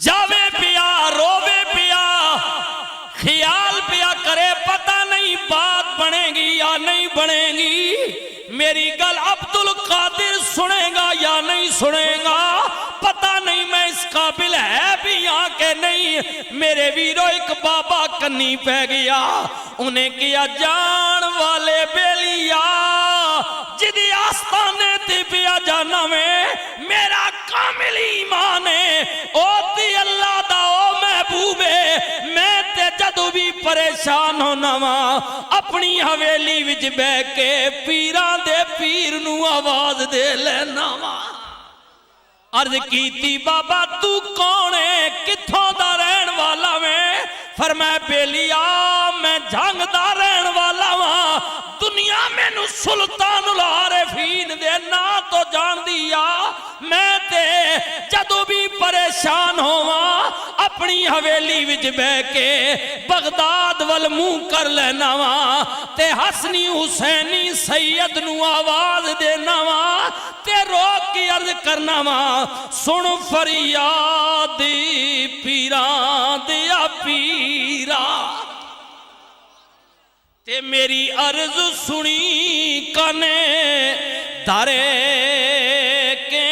جاوے پیا رووے پیا خیال پیا کرے پتہ نہیں بات بنے گی یا نہیں بنے گی، میری گل عبدالقادر سنے گا یا نہیں سنے گا، پتہ نہیں میں اس قابل ہے بھی یہاں کہ نہیں۔ میرے ویرو ایک بابا کنی پہ گیا، انہیں کیا جان والے بیلیا جدی آستانے تی پیا جانا میں میرا کامل ایمان ہے، او تی اللہ دا او محبوبے، میں تے جدو بھی پریشان ہونا ماں اپنی حویلی وچ بے کے پیران دے پیر نو آواز دے لینا ماں۔ عرض کیتی بابا تو کون ہے کتھوں دا رہن والا میں؟ فرمائے بیلیا میں جھنگ دا رہن والا ماں، دنیا میں نو سلطان العارفین دے نا تو جان دیا، میں تے جدو بھی پریشان ہوا اپنی حویلی وچ بے کے بغداد والموں کر لینا وا تے حسنی حسینی سید نو آواز دینا وا تے روک کی عرض کرنا وا سن فریاد پیران دیا پیرا تے میری عرض سنی کنے دارے کے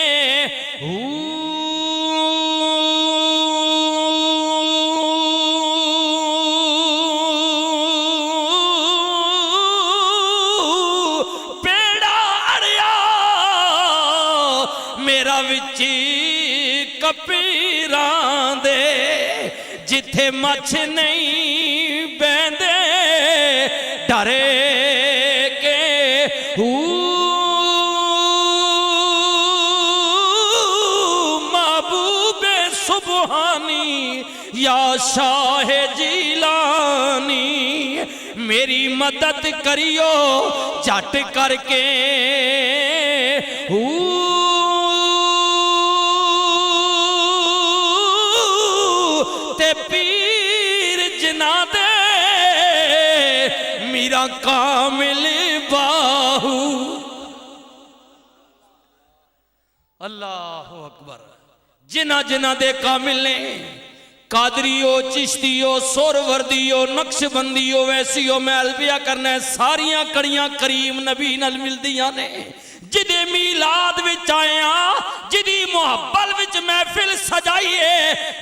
پیڑا اڑیا میرا وچی کپیران دے جتھے مچھ نہیں بیندے ڈرے کے محبوب سبحانی یا شاہ جیلانی میری مدد کریو جٹ کر کے تے پیر جنا دے میرا کامل باہو۔ اللہ اکبر، جنہ جنہ دے کامل نے قادریو چشتیو سوروردیو نقش بندیو ویسیو میں البیہ کرنا ہے ساریاں کڑیاں کریم نبی نل ملدیاں نے جدے میلاد وچ آیاں جدی محبل وچ محفل سجائیے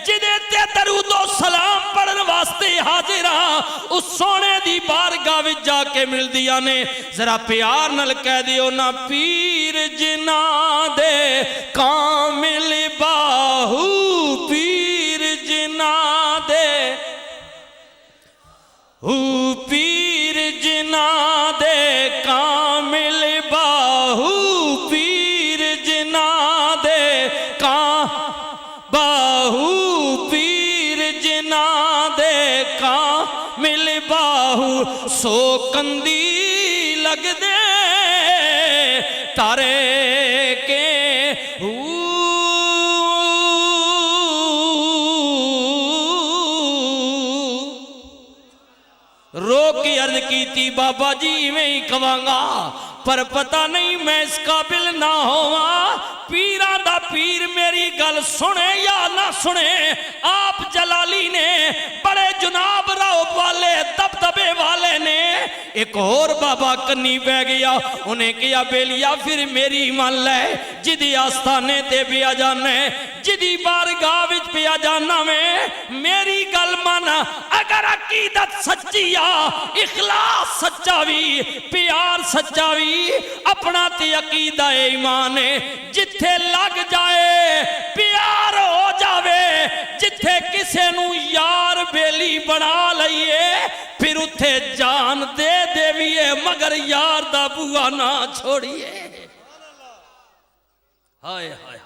جدے تے درود و سلام پڑھن واسطے حاضراں اس سونے دی بارگاہ وچ جا کے ملدیاں نے ذرا پیار نل کہہ دیو نا پیر جنا دے کامل باہو پیر جنا دے پیر جنا دے کامل باہو پیر جنا دے باہو پیر جنا دے کامل باہو سو کندی لگ دے تارے کے رو کی عرض کی تھی بابا جی میں ہی کھوانگا پر پتہ نہیں میں اس قابل نہ ہوا پیران دا پیر میری گل سنے یا نہ سنے آپ جلالی نے بڑے جناب روب والے دبدبے والے نے ایک اور بابا کنی بہ گیا انہیں کیا بیلیا پھر میری مان لے جدی آستانے تے پیا جانے جدی بارگاہ وچ پیا جانا میں میری گل مانا اگر عقیدت سچی اخلاص سچاوی پیار سچاوی اپنا تے عقیدہ ایمان جتھے لگ جائے پیار ہو جاوے جتھے کسے نو یار بیلی بنا لئیے پھر اتھے جان دے دیویے مگر یار دا بوا نہ چھوڑیے۔ ہائے ہائے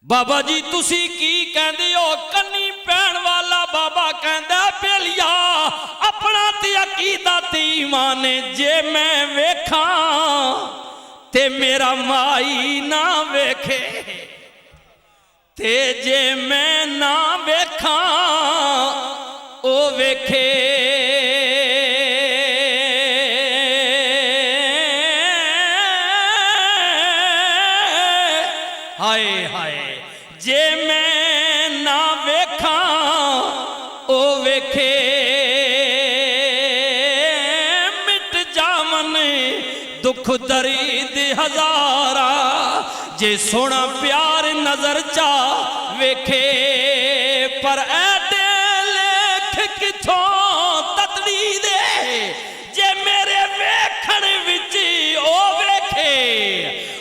بابا جی تسی کی کہندے ہو کنی پہن والا بابا کہندہ بیلیا اپنا تی عقیدہ تی ایمان جے میں ویکھاں تے میرا مائی نہ ویکھے تے جے میں نہ ویکھاں او ویکھے ہائے ہائے جے میں درید ہزارا جے سونا پیار نظر چا ویکھے پر ایڈے لیکھ کتھوں تدوی دے جے میرے ویکھن وچی او ویکھے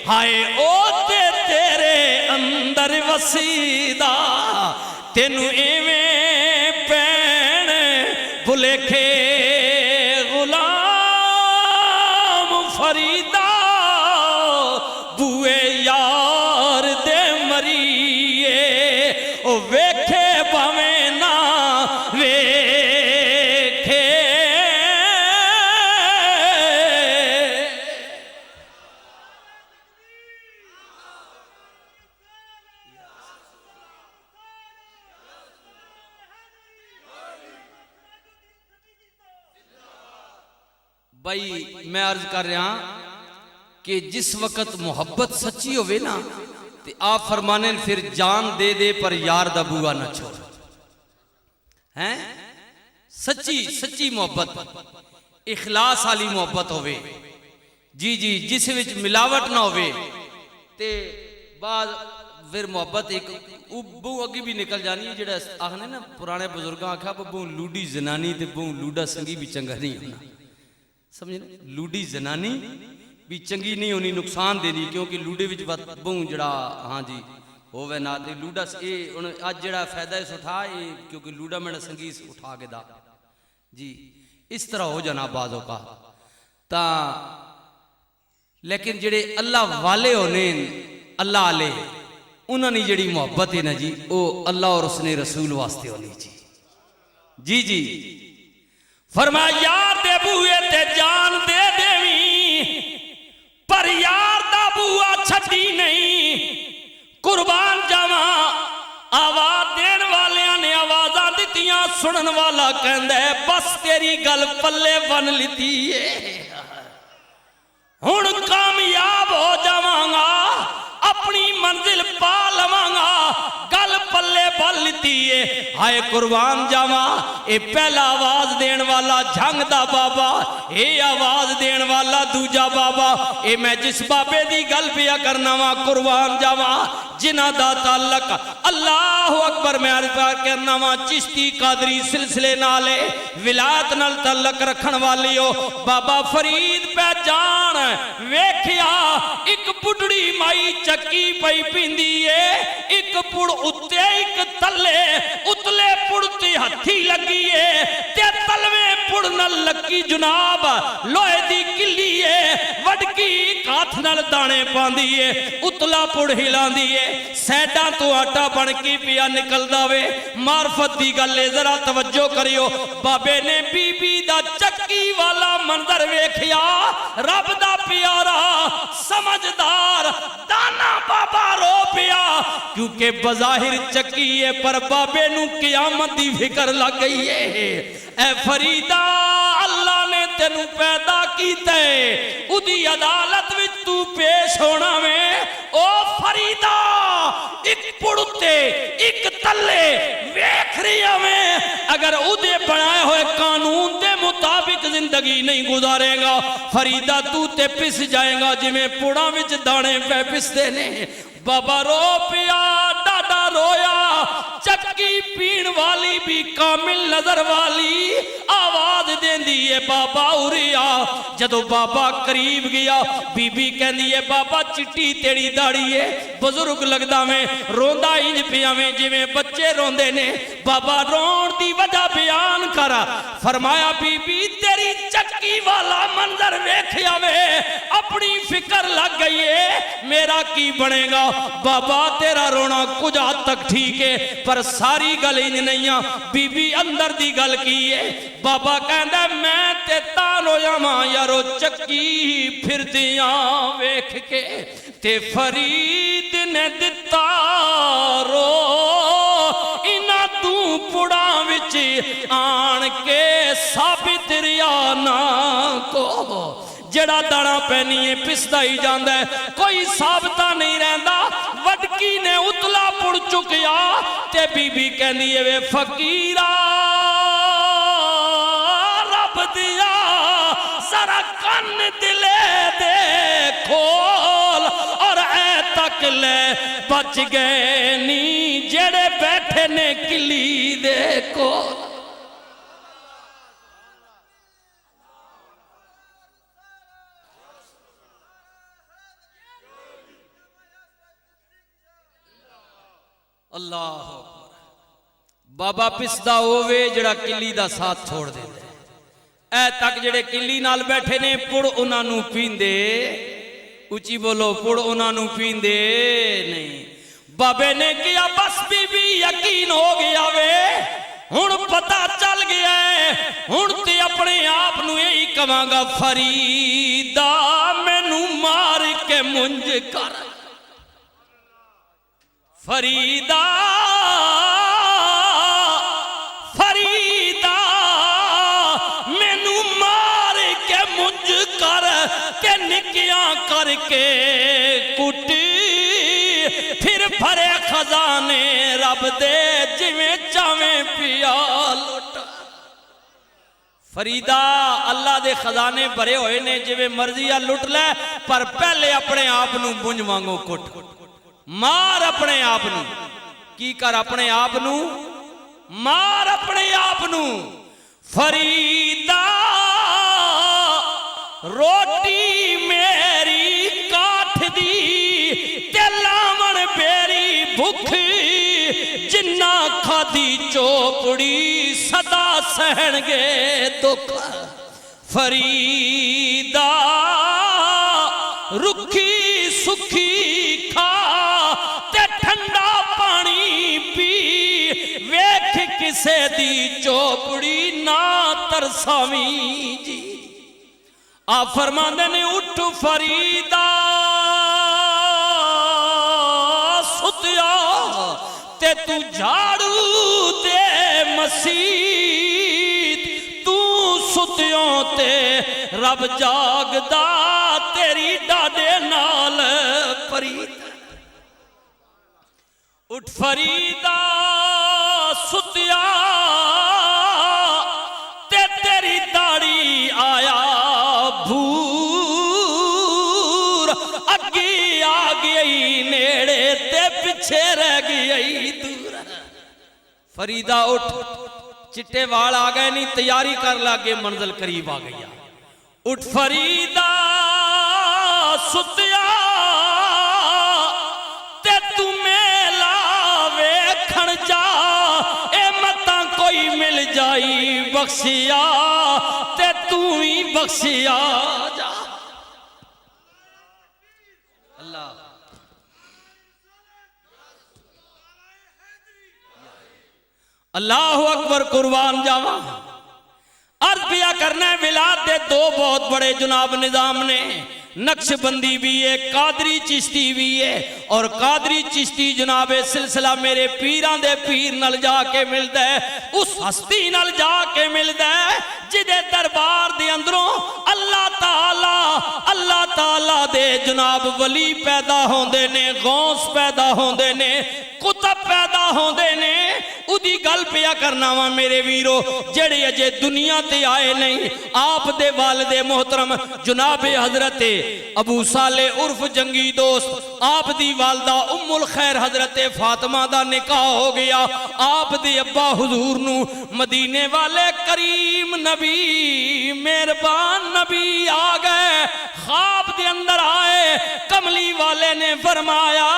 ہائے او تے تیرے اندر وسیدہ تینو ایویں پین بھلیکھے فریدہ بوئے یار دے مریے او ویکھے بھویں نہ ویکھے بھائی میں عرض کر رہا کہ جس وقت محبت سچی ہوئے نا تے آپ فرمانے پھر جان دے دے پر یار دا بوا نہ چھوڑ ہیں سچی محبت اخلاص والی محبت ہوئے جی جس وچ ملاوٹ نہ ہوئے تے بعد پھر محبت ایک بہو اگی بھی نکل جانی ہے جڑا آخنے نا پرانے بزرگاں آکھا بہو لوڈی زنانی تے بہو لوڈا سنگی بھی چنگا نہیں ہونا سمجھے لوڈی زنانی بھی چنگی نہیں ہونی نقصان دینی کیونکہ لوڈے وچ بہوں جڑا ہاں جی ہووے نا تے لوڈا آج جڑا فائدہ اس اٹھا کیونکہ لوڈا میں سنگیس اٹھا کے دا جی اس طرح ہو جانا بعضوں کا تا لیکن جڑے اللہ والے ہونے اللہ علیہ انہوں نے جڑی محبت ہے نا جی وہ اللہ اور اس نے رسول واسطے ہونی جی فرمایا یار دے بوئے تے جان دے دیویں پر یار دا بوا چھٹی نہیں قربان جاواں آواز دین والیاں نے آوازاں دتیاں سنن والا کہندا ہے بس تیری گل پلے بن لیتی ہے ہن کامیاب ہو جاواں گا اپنی منزل پا لواں گا گل پلے بن لیتی ہے ہائے قربان جاواں اے پہلا آواز دین والا جھنگ دا بابا اے آواز دین والا دوجا بابا اے میں جس بابے دی گل پیا کرنا وا قربان جاواں جنہ دا تعلق اللہ اکبر میں عرض کرنا وا چشتی قادری سلسلے نالے ولایت نال تعلق رکھن والی ہو بابا فرید پہ جان ویکھیا ایک بڈڑی مائی چکی پئی پیندی ہے ایک پڑ اتے ایک تلے اتلے پڑ تے ہتھی لگی ہے تے تلوے پڑ نال لکی جناب لوہے دی کلی ہے وڈکی ہاتھ نال دانے پاندی ہے اتلا پڑ ہلاندی ہے سیڈاں تو آٹا بن کے پیا نکلدا وے معرفت دی گل ذرا توجہ کریو بابے نے بی بی دا چکی والا منظر ویکھیا رب دا پیارا سمجھدار دانا بابا رو پیا کیونکہ بظاہر چکی ہے پر بابے نو قیامت دی فکر لگ گئی ہے اے فریدہ اللہ نے تینو پیدا کیتا ہے اودی عدالت وچ تو پیش ہونا میں او فریدہ ایک پڑتے ایک تلے ویکھ رہی میں اگر اودے بنائے ہوئے قانون دے مطابق زندگی نہیں گزارے گا فریدہ تو تے پس جائے گا جی میں پڑا وچ دانے پہ پس دینے بابا رو پیا ڈاڈا رویا چکی پین والی بھی کامل نظر والی آواز دین دیئے بابا اوریا جدو بابا قریب گیا بی بی کہن دیئے بابا چٹی تیری داڑی ہے بزرگ لگدا میں روندہ انج پیا میں جی میں بچے روندے نے بابا رون دی وجہ بیان کرا فرمایا بی بی تیری چکی والا منظر ویکھیا میں اپنی فکر لگ گئی ہے میرا کی بنے گا بابا تیرا رونا کچھ حد تک ٹھیک ہے پر ساری گل انج نہیں بی بی اندر دی گل کی ہے بابا کہندا میں تے تان ہویا ماں یارو چکی پھر دیاں ویکھ کے تے فرید نے دتا رو انہاں تو پڑا وچ آن کے ثابت ریانا کو جڑا دانا پہنی ہے پسدا ہی جاندا ہے کوئی ثابتہ نہیں رہندا وڈکی نے اتلا پڑ چکیا تے بی بی کہندی ہے وے فقیرا رب دیا ذرا ذرا کن دلے دے کھول اور اے تک لے بچ گئے نی جڑے بیٹھے نے کلی دے کھول اللہ بابا پسدا ہووے جڑا کلی دا ساتھ چھوڑ دے اے تک جڑے کلی نال بیٹھے نے پڑ انہاں نوں پیندے اچھی بولو پڑ انہاں نوں پیندے نہیں بابے نے کیا بس بی بی یقین ہو گیا وے ہن پتہ چل گیا ہے ہن تے اپنے آپ نوں یہی کہاں گا فریدا مینوں مار کے منج کر فریدا فریدا مینوں مار کے منج کر کے نکیاں کر کے کٹ پھر بھرے خزانے رب دے جویں چاویں پیا لٹ فریدا اللہ دے خزانے بھرے ہوئے نے جویں مرضی لٹ لے پر پہلے اپنے آپ نوں منج وانگو کٹ مار اپنے آپ نوں کی کر اپنے آپ نوں مار اپنے آپ نوں فریدا روٹی میری کاٹھ دی تے لاون بیری بھوک جنہ کھادی چوپڑی صدا سہن گے دکھ فریدا رکھی سکھی کھا تے ٹھنڈا پانی پی ویکھ کسے دی چوپڑی نہ ترساویں جی آپ فرماندے نے اٹھ فریدا ستیا تے تو جھاڑو دے مسیت تو ستیوں تے رب جاگدا تیری ڈاڈے نال فرید اٹھ فریدا ستیا تے تیری داڑھی آیا بھور اگی آ گئی نیڑے تے پیچھے رہ گئی دور فریدا اٹھ چٹے وال آ گئے نہیں تیاری کر لاگے منزل قریب آ گئی اٹھ فریدا ستیا تے تو میلا ویکھن جا اے متاں کوئی مل جائی بخشیا تے تو ہی بخشیا جا اللہ اللہ اکبر قربان جاواں عرض کیا کرنا ہے ولاد دے دو بہت بڑے جناب نظام نے نقش بندی بھی ہے قادری چشتی بھی ہے اور قادری چشتی جناب سلسلہ میرے پیران دے پیر نل جا کے ملتا ہے اس ہستی نل جا کے ملتا ہے جدے دربار دے اندروں اللہ تعالیٰ دے جناب ولی پیدا ہوندے نے غوث پیدا ہوندے نے کتب پیدا ہوندے نے ادھی گل پیا کرنا وا میرے ویرو جڑے اجے دنیا تے آئے نہیں آپ دے والد محترم جناب حضرت ابو صالح عرف جنگی دوست آپ دی والدہ ام الخیر حضرت فاطمہ دا نکاح ہو گیا آپ دی ابا حضور نو مدینے والے کریم نبی مہربان نبی آ گئے خواب دے اندر آئے کملی والے نے فرمایا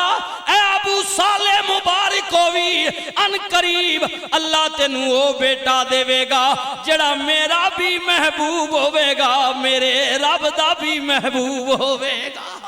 اے ابو صالح مبارک ہوئی ان قریب اللہ تینوں او بیٹا دے گا جڑا میرا بھی محبوب ہوئے گا میرے رب دا بھی محبوب ہوئے گا